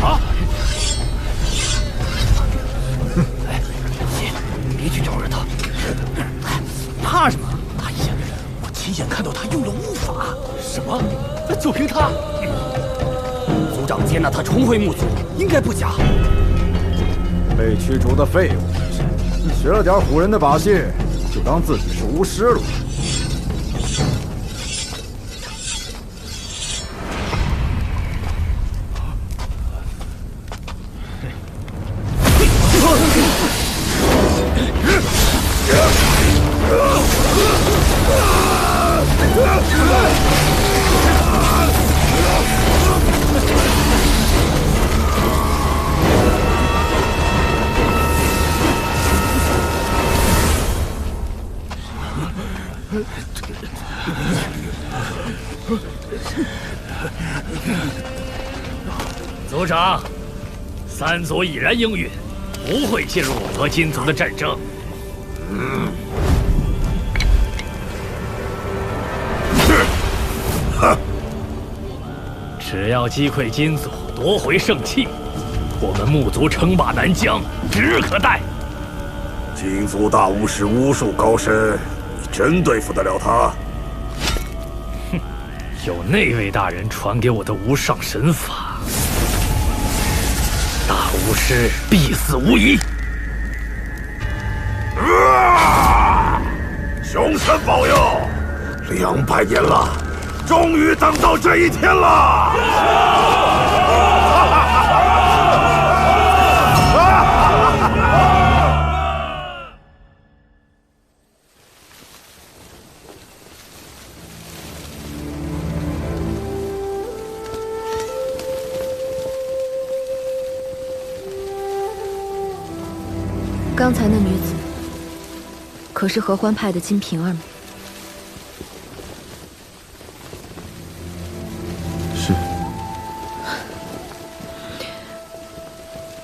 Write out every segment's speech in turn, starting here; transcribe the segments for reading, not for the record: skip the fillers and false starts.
啊！哎，别去招惹他。怕什么？哎呀，我亲眼看到他用了巫法。什么？就凭他？族长接纳他重回墓族，应该不假。被驱逐的废物，学了点唬人的把戏，就当自己是巫师了。族长，三族已然应允，不会进入我和金族的战争。只要击溃金族，夺回圣器，我们木族称霸南疆，指日可待。金族大巫师巫术高深，你真对付得了他？哼，有那位大人传给我的无上神法，大巫师必死无疑。凶神保佑！200年了，终于等到这一天了！刚才那女子，可是合欢派的金瓶儿吗？是。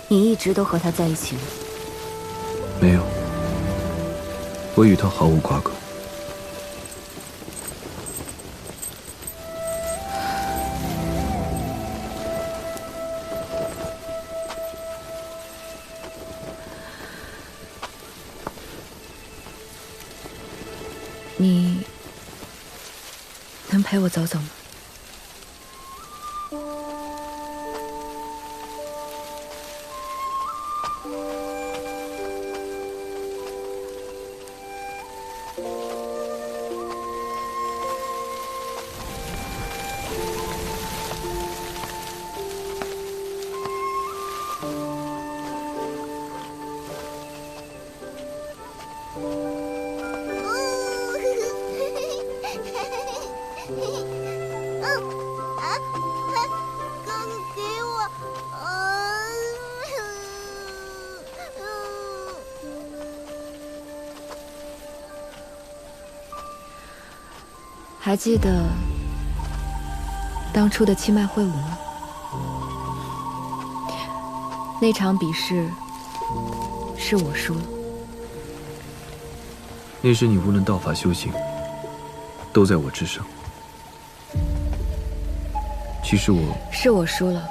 你一直都和她在一起吗？没有，我与她毫无瓜葛。你能陪我走走吗？还记得当初的七脉会武吗？那场比试是我输了。那时你无论道法修行，都在我之上。其实是我输了。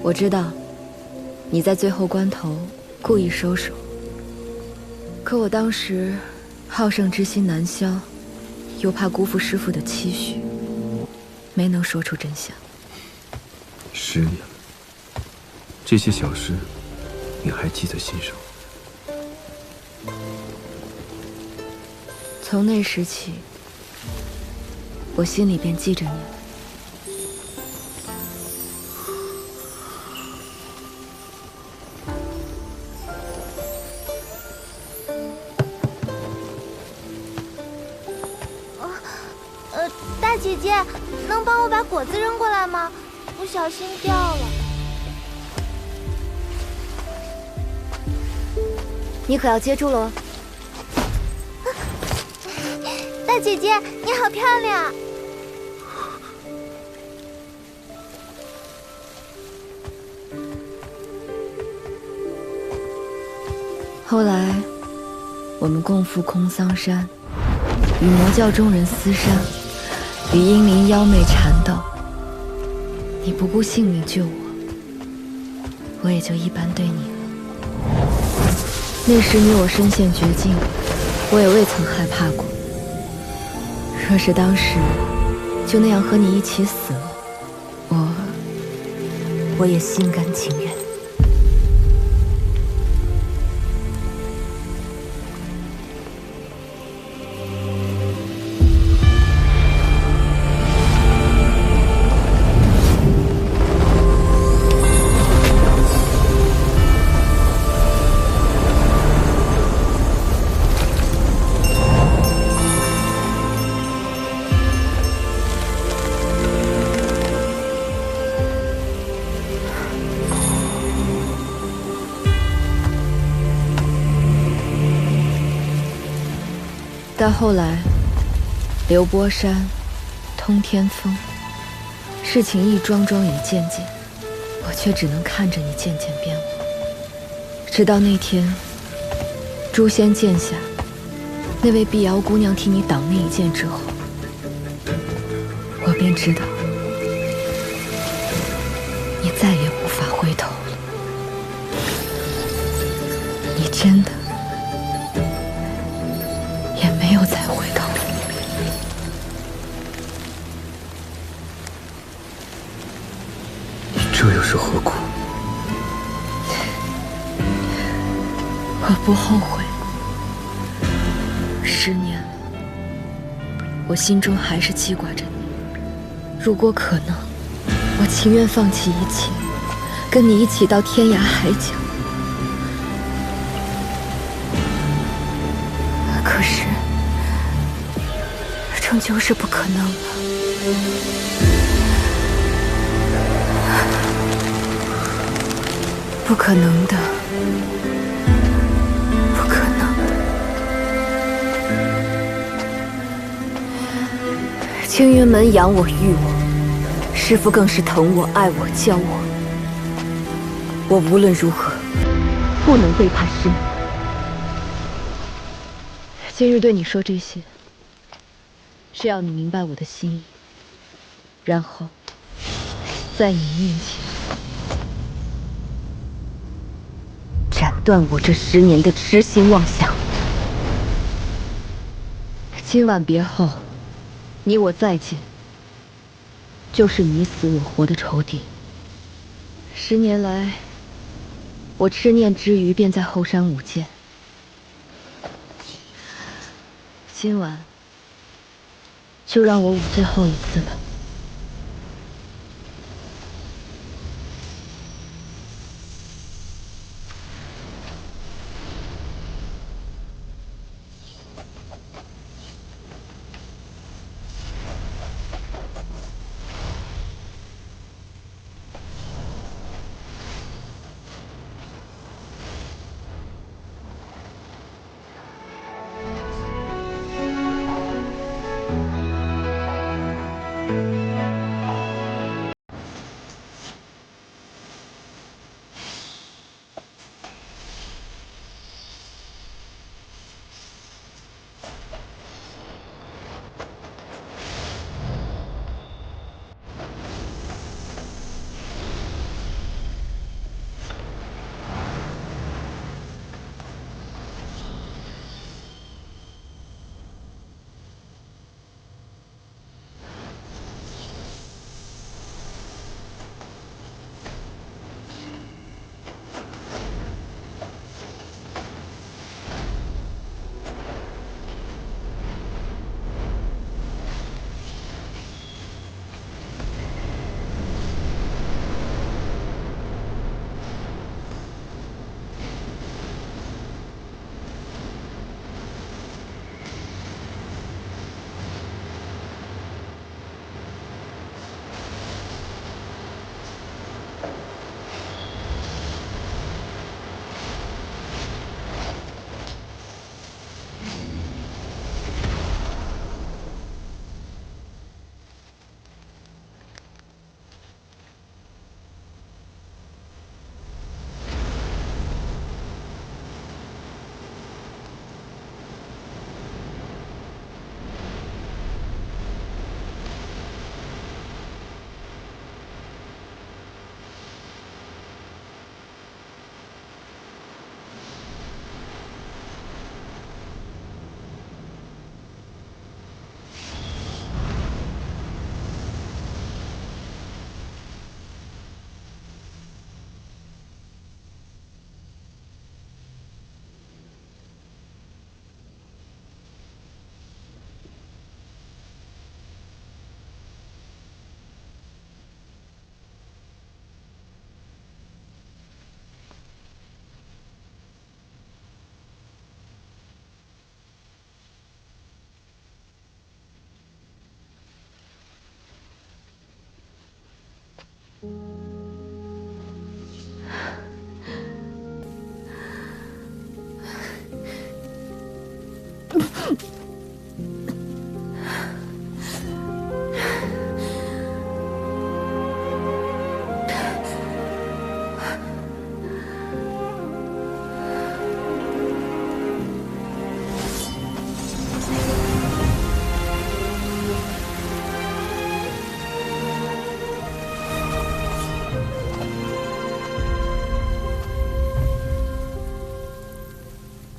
我知道你在最后关头故意收手，可我当时好胜之心难消，又怕辜负师父的期许，没能说出真相。10年了，这些小事你还记在心上？从那时起，我心里便记着你了。大姐姐，能帮我把果子扔过来吗？不小心掉了。你可要接住喽！大姐姐，你好漂亮！后来，我们共赴空桑山，与魔教中人厮杀，与阴灵妖魅缠斗，你不顾性命救我，我也就一般对你了。那时你我身陷绝境，我也未曾害怕过。若是当时就那样和你一起死了，我也心甘情愿。到后来，流波山，通天峰，事情一桩桩一件件，我却只能看着你渐渐变化。直到那天，诛仙剑下，那位碧瑶姑娘替你挡那一剑之后，我便知道，你再也无法回头了。你真的没有再回头。你这又是何苦？我不后悔。10年了，我心中还是记挂着你。如果可能，我情愿放弃一切，跟你一起到天涯海角。可是终究是不可能了。不可能的，不可能的。青云门养我育我，师父更是疼我爱我教我。我无论如何不能背叛师门。今日对你说这些，是要你明白我的心意，然后在你面前斩断我这10年的痴心妄想。今晚别后，你我再见，就是你死我活的仇敌。10年来，我痴念之余，便在后山舞剑。今晚就让我舞最后一次吧。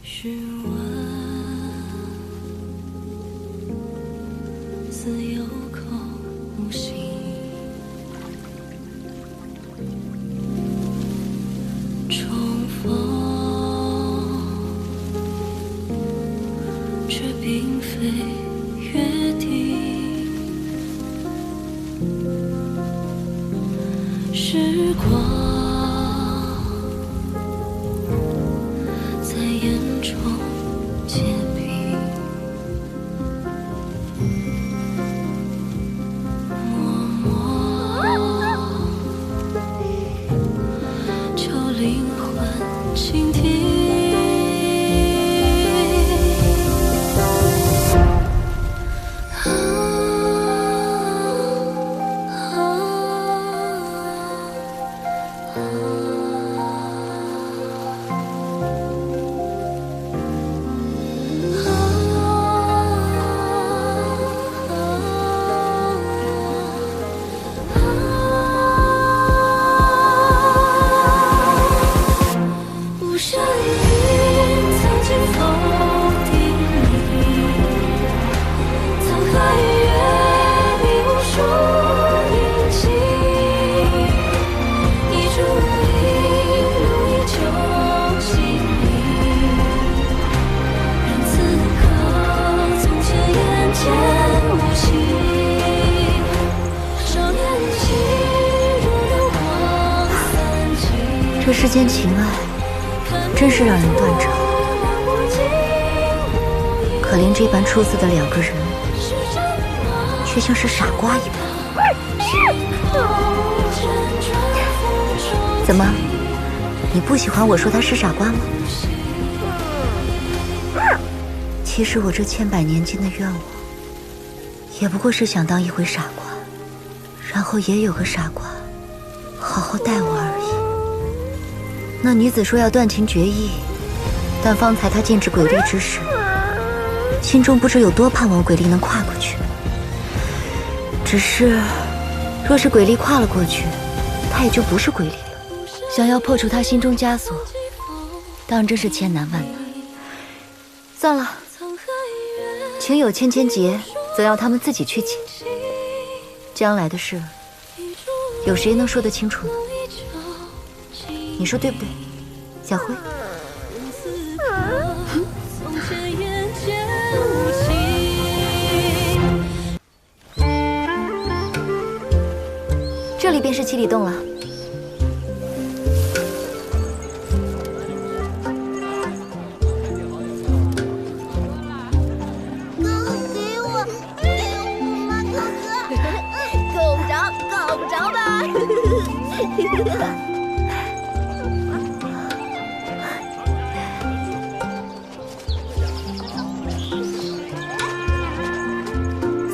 试问，似有口无心，重逢，却并非约定。时光。 结冰，默默求灵魂倾听。这世间情爱，真是让人断肠。可怜这般出色的两个人，却像是傻瓜一般。怎么，你不喜欢我说他是傻瓜吗？其实我这千百年间的愿望，也不过是想当一回傻瓜，然后也有个傻瓜好好待我而已。 那女子说要断情绝义，但方才她剑指鬼力之时，心中不知有多盼望鬼力能跨过去。只是，若是鬼力跨了过去，她也就不是鬼力了。想要破除她心中枷锁，当真是千难万难。算了，情有千千结，则要他们自己去解。将来的事，有谁能说得清楚呢？ 你说对不对，小辉？这里便是七里洞了。给我嘛，哥哥！够不着，够不着吧？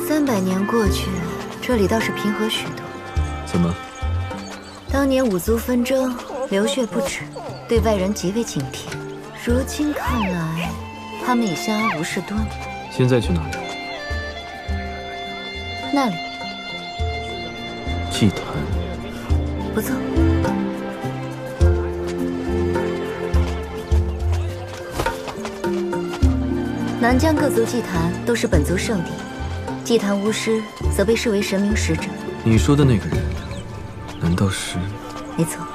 300年过去，这里倒是平和许多。怎么？当年五族纷争，流血不止，对外人极为警惕。如今看来，他们已相安无事多年。现在去哪里？那里。祭坛。不错。南疆各族祭坛都是本族圣地。 祭坛巫师则被视为神明使者。你说的那个人，难道是？没错，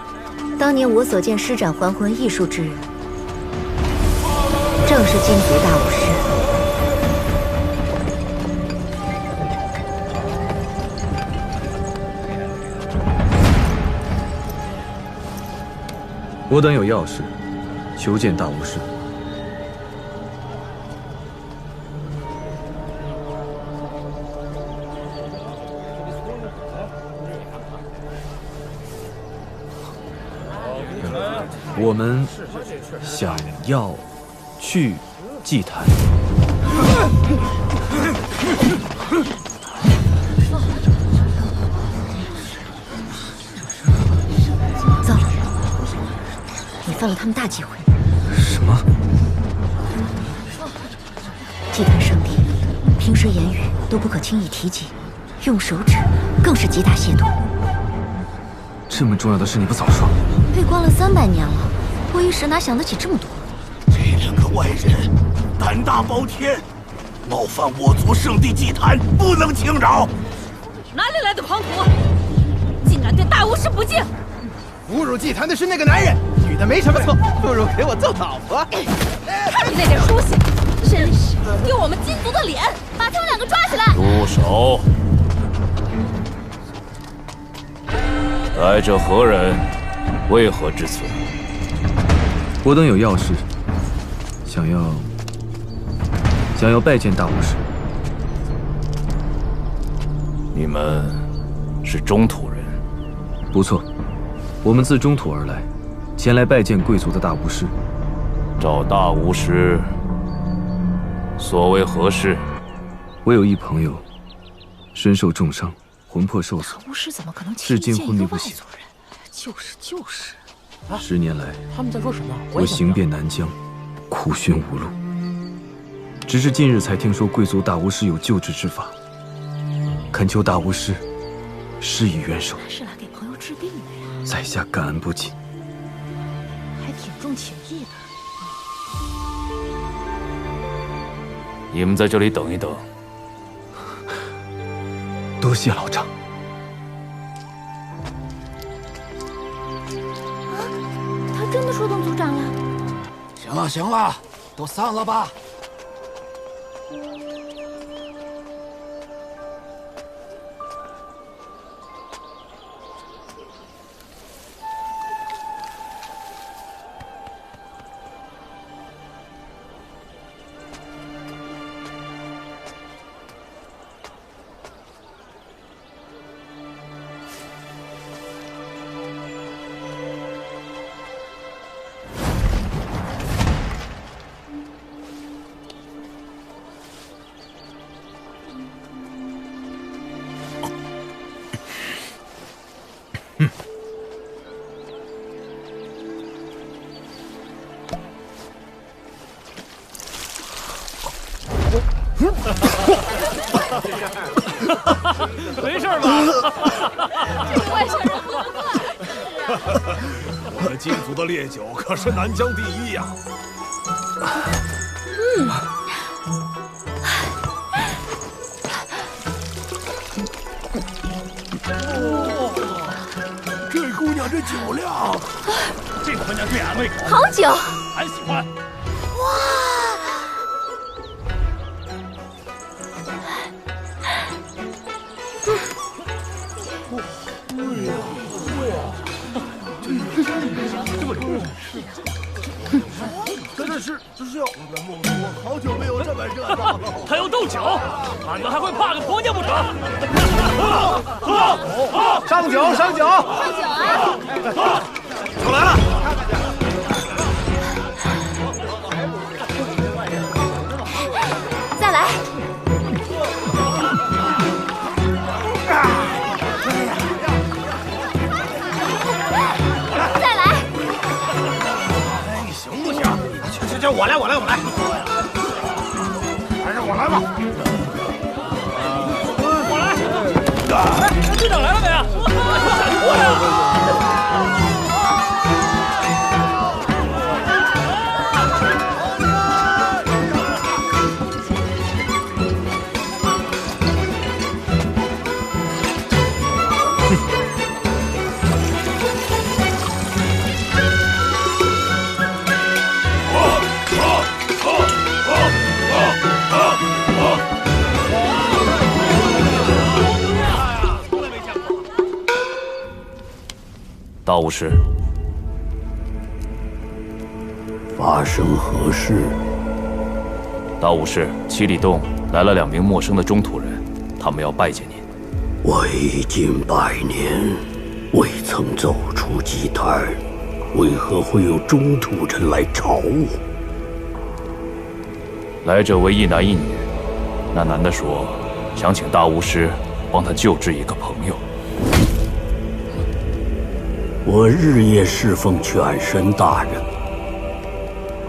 当年我所见施展还魂艺术之人，正是金族大巫师。我等有要事，求见大巫师。我们想要去祭坛。糟了，你犯了他们大忌讳。什么？祭坛圣地，平时言语都不可轻易提及，用手指更是极大亵渎。这么重要的事你不早说？被关了300年了，我一时哪想得起这么多。这2个外人胆大包天，冒犯我族圣地祭坛，不能轻饶。哪里来的狂徒，竟敢对大巫师不敬！侮辱祭坛的是那个男人，女的没什么错，不如给我揍老婆。看你那点出息，真是丢我们金族的脸！把他们2个抓起来！住手！来者何人？为何至此？我等有要事，想要拜见大巫师。你们是中土人？不错，我们自中土而来，前来拜见贵族的大巫师。找大巫师，所为何事？我有一朋友，身受重伤，魂魄受损，巫师怎么可能至今昏迷不醒。就是。 10年来，他们在说什么？我行遍南疆，苦寻无路。只是近日才听说贵族大巫师有救治之法，恳求大巫师施以援手。他是来给朋友治病的呀！在下感恩不尽，还挺重情义的。你们在这里等一等。多谢老丈。 真的说动族长了。行了，都散了吧。没事吧？外星人喝得快。我们金族的烈酒可是南疆第一呀！这姑娘这酒量，这婆娘对俺胃口，好酒，俺喜欢。这是我好久没有这么热闹了。他要斗酒，俺们还会怕个婆娘不成？喝！上酒！上酒啊！我来了。再来。再来。哎，行不行？行，我来。还是我来吧。我来。哎，队长来了没？闪过呀！ 大巫师，发生何事？大巫师，七里洞来了2名陌生的中土人，他们要拜见您。我已经100年未曾走出祭坛，为何会有中土人来找我？来者为一男一女。那男的说，想请大巫师帮他救治一个朋友。我日夜侍奉犬神大人，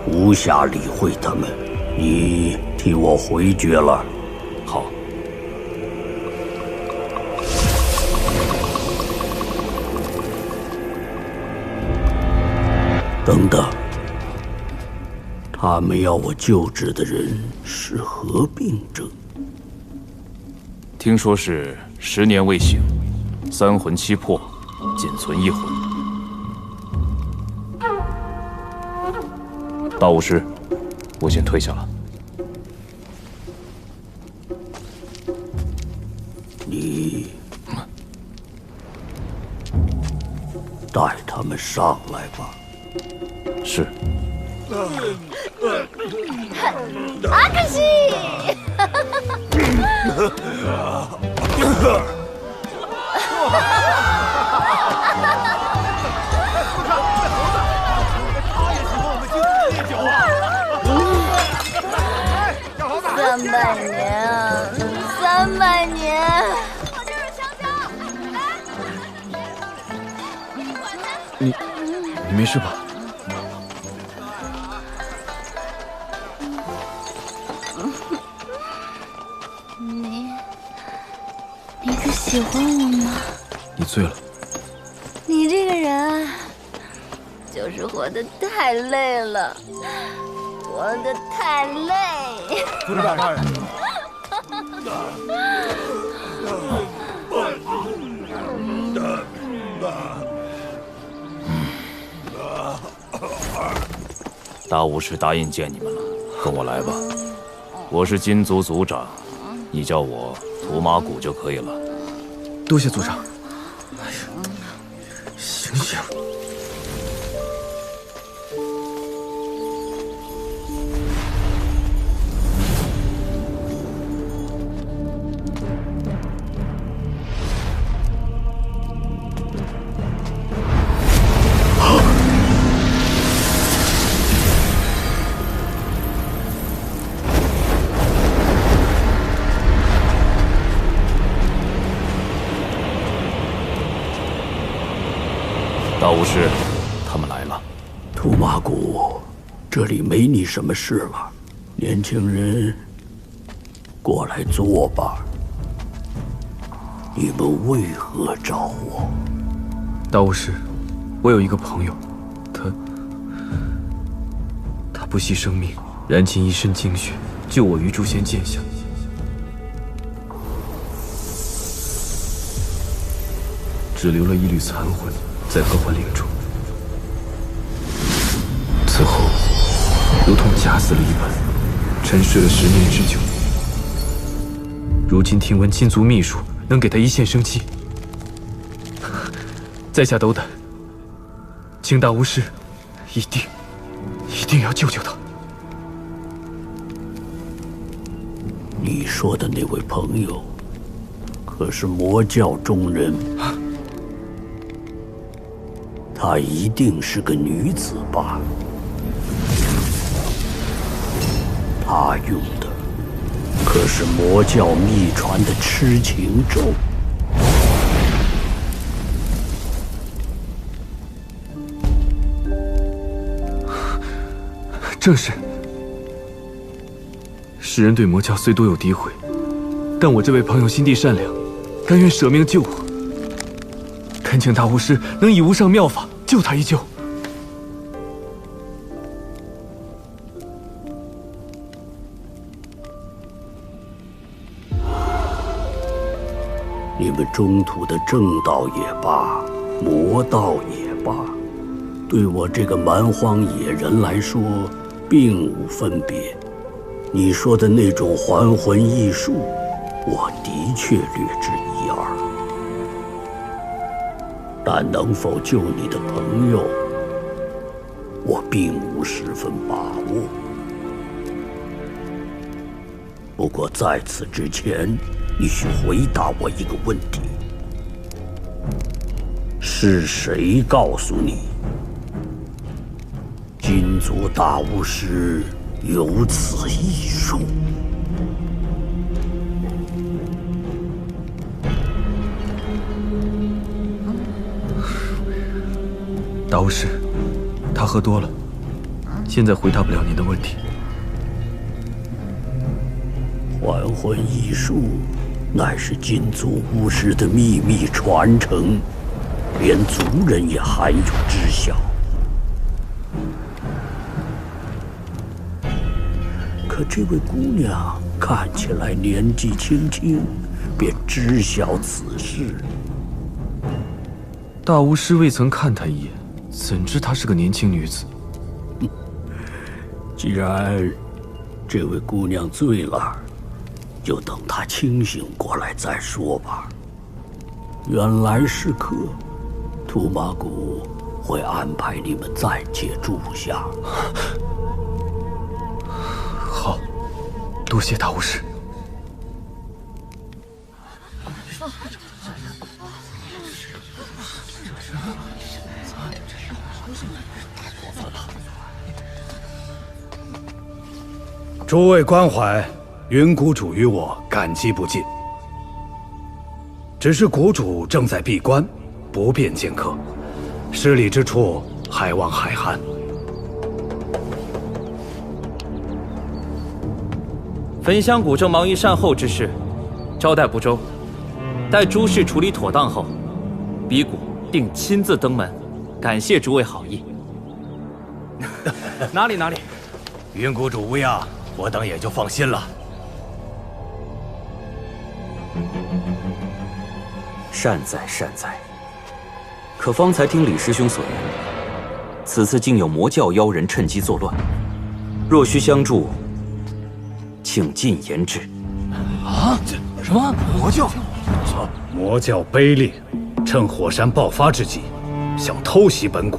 无暇理会他们。你替我回绝了。好。等等，他们要我救治的人是何病症？听说是10年未醒，3魂7魄，仅存1魂。大巫师，我先退下了。你带他们上来吧。是。阿克西！300年啊，300年！你没事吧？你可喜欢我吗？你醉了。你这个人啊，就是活得太累了，活得太累。族长大人。大巫师答应见你们了，跟我来吧。我是金族族长，你叫我图马古就可以了。多谢族长。哎呀，醒醒！大巫师，他们来了。图马古，这里没你什么事了。年轻人，过来坐吧。你们为何找我？大巫师，我有一个朋友，他不惜生命，燃尽一身精血，救我于诛仙剑下。只留了一缕残魂在合欢岭中，此后如同假死了一般，沉睡了10年之久。如今听闻金族秘术能给他一线生机，在下斗胆，请大巫师一定要救救他。你说的那位朋友，可是魔教中人？她一定是个女子吧？她用的可是魔教秘传的痴情咒。正是。世人对魔教虽多有诋毁，但我这位朋友心地善良，甘愿舍命救我。恳请大巫师能以无上妙法救他一救。你们中土的正道也罢，魔道也罢，对我这个蛮荒野人来说，并无分别。你说的那种还魂异术，我的确略知一二。但能否救你的朋友，我并无十分把握。不过在此之前，你需回答我一个问题：是谁告诉你，金族大巫师有此一术。大巫师，他喝多了，现在回答不了您的问题。还魂异术乃是金族巫师的秘密传承，连族人也罕有知晓。可这位姑娘看起来年纪轻轻，便知晓此事。大巫师未曾看她一眼，怎知她是个年轻女子？既然这位姑娘醉了，就等她清醒过来再说吧。远来是客，图马谷会安排你们暂借住下。好，多谢大巫师。诸位关怀，云谷主与我感激不尽。只是谷主正在闭关，不便见客，失礼之处，还望海涵。焚香谷正忙于善后之事，招待不周。待诸事处理妥当后，比谷定亲自登门，感谢诸位好意。哪里，云谷主无恙，我等也就放心了。善哉善哉。可方才听李师兄所言，此次竟有魔教妖人趁机作乱，若需相助，请尽言之。啊？什么魔教？魔教卑劣，趁火山爆发之际，想偷袭本谷。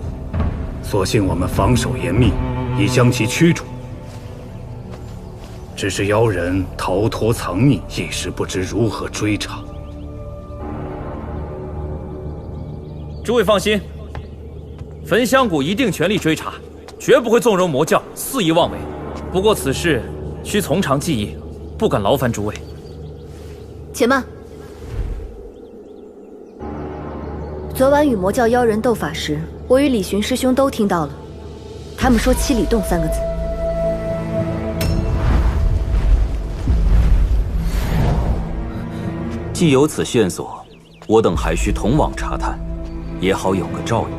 所幸我们防守严密，已将其驱逐。只是妖人逃脱藏匿，一时不知如何追查。诸位放心，焚香谷一定全力追查，绝不会纵容魔教肆意妄为。不过此事需从长计议，不敢劳烦诸位。且慢，昨晚与魔教妖人斗法时，我与李寻师兄都听到了，他们说七里洞3个字。既有此线索，我等还需同往查探，也好有个照应。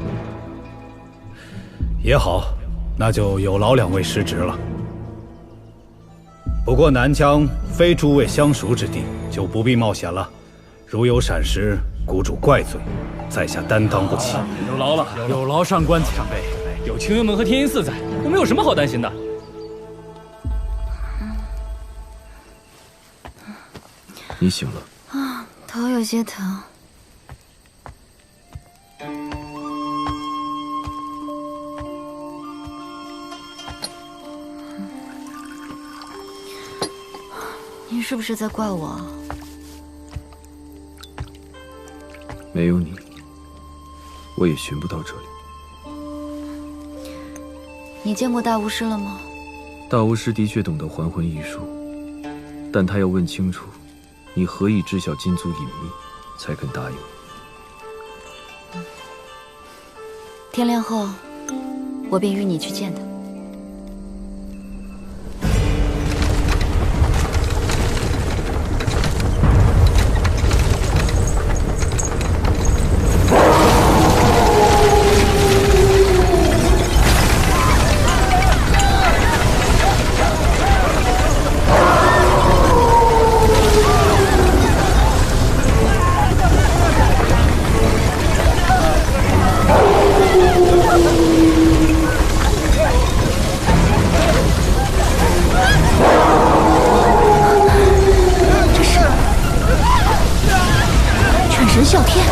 也好，那就有劳两位师侄了。不过南疆非诸位相熟之地，就不必冒险了。如有闪失，谷主怪罪，在下担当不起。有劳了，有劳上官上辈。有清云门和天音寺在，我们有什么好担心的？你醒了。啊，头有些疼。你是不是在怪我？没有你，我也寻不到这里。你见过大巫师了吗？大巫师的确懂得还魂异术，但他要问清楚，你何以知晓金族隐秘，才肯答应。天亮后，我便与你去见他。啸天。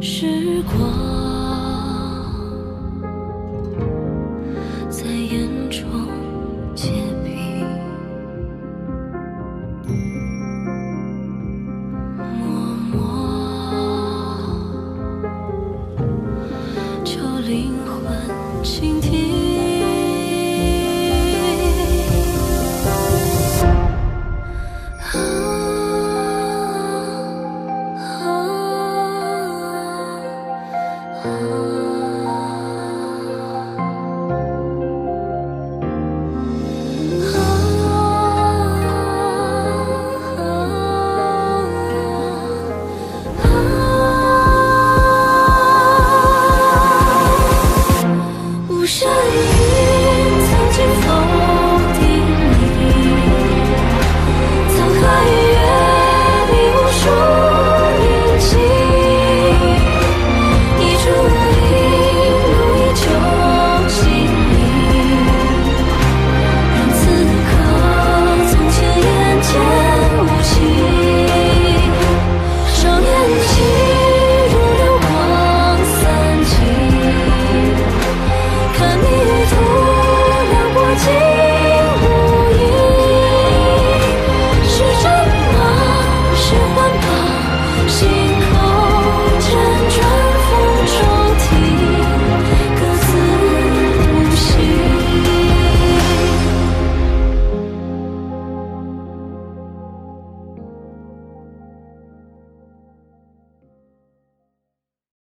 时光。